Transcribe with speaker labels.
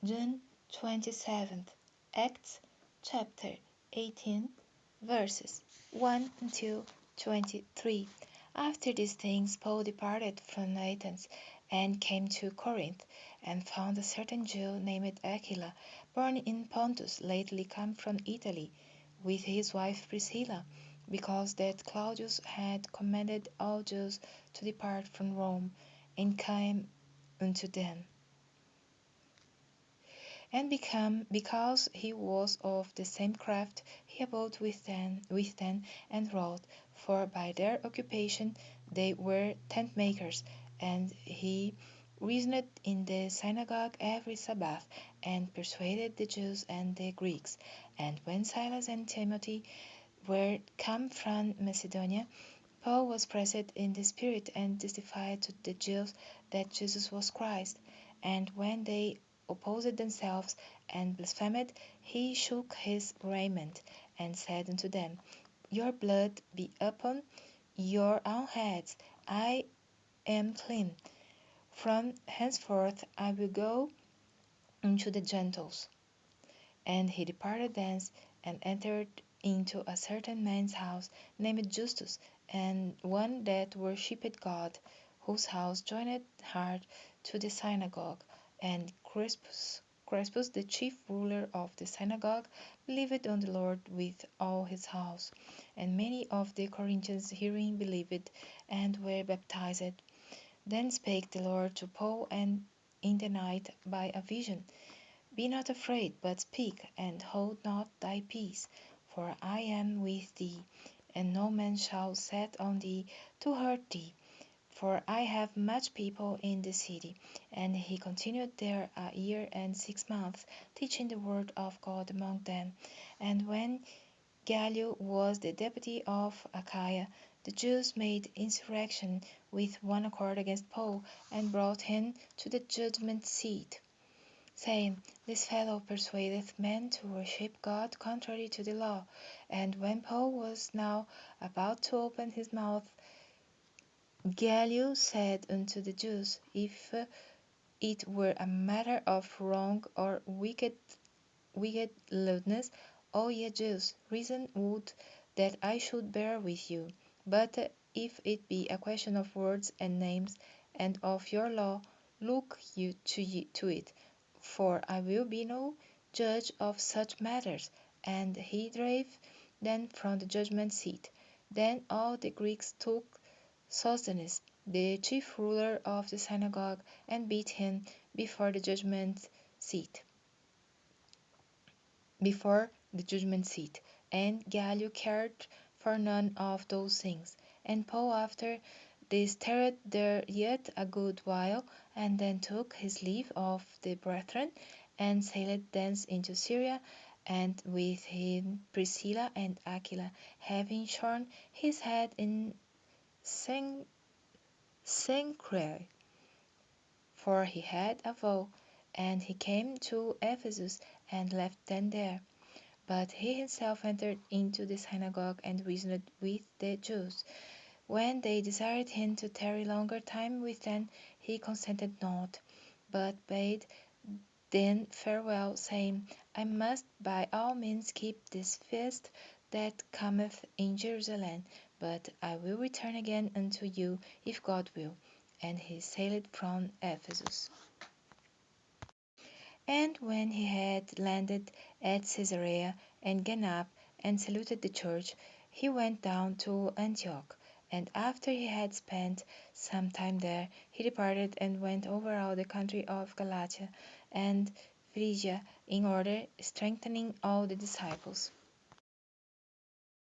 Speaker 1: June 27th, Acts chapter 18, verses 1 until 23. After these things, Paul departed from Athens and came to Corinth, and found a certain Jew named Aquila, born in Pontus, lately come from Italy, with his wife Priscilla, because that Claudius had commanded all Jews to depart from Rome, and came unto them. And because he was of the same craft, he abode with them and wrought, for by their occupation they were tent makers. And he reasoned in the synagogue every Sabbath, and persuaded the Jews and the Greeks. And when Silas and Timothy were come from Macedonia, Paul was pressed in the spirit, and testified to the Jews that Jesus was Christ. And when they opposed themselves and blasphemed, he shook his raiment, and said unto them, Your blood be upon your own heads. I am clean. From henceforth I will go unto the Gentiles. And he departed thence, and entered into a certain man's house, named Justus, and one that worshipped God, whose house joined hard to the synagogue. And Crispus, the chief ruler of the synagogue, believed on the Lord with all his house. And many of the Corinthians hearing believed, and were baptized. Then spake the Lord to Paul and in the night by a vision, Be not afraid, but speak, and hold not thy peace, for I am with thee, and no man shall set on thee to hurt thee. For I have much people in the city. And he continued there a year and 6 months, teaching the word of God among them. And when Gallio was the deputy of Achaia, the Jews made insurrection with one accord against Paul, and brought him to the judgment seat, saying, This fellow persuadeth men to worship God contrary to the law. And when Paul was now about to open his mouth, Gallio said unto the Jews, If it were a matter of wrong or wicked lewdness, O ye Jews, reason would that I should bear with you. But if it be a question of words and names, and of your law, look you to it, for I will be no judge of such matters. And he drave them from the judgment seat. Then all the Greeks took Sosthenes, the chief ruler of the synagogue, and beat him before the judgment seat before the judgment seat. And Gallio cared for none of those things. And Paul after this tarried there yet a good while, and then took his leave of the brethren, and sailed thence into Syria, and with him Priscilla and Aquila, having shorn his head in Cenchreae, for he had a vow. And he came to Ephesus, and left them there. But he himself entered into the synagogue, and reasoned with the Jews. When they desired him to tarry longer time with them, he consented not, but bade them farewell, saying, I must by all means keep this feast that cometh in Jerusalem, but I will return again unto you, if God will. And he sailed from Ephesus. And when he had landed at Caesarea, and gone up, and saluted the church, he went down to Antioch. And after he had spent some time there, he departed, and went over all the country of Galatia and Phrygia, in order, strengthening all the disciples.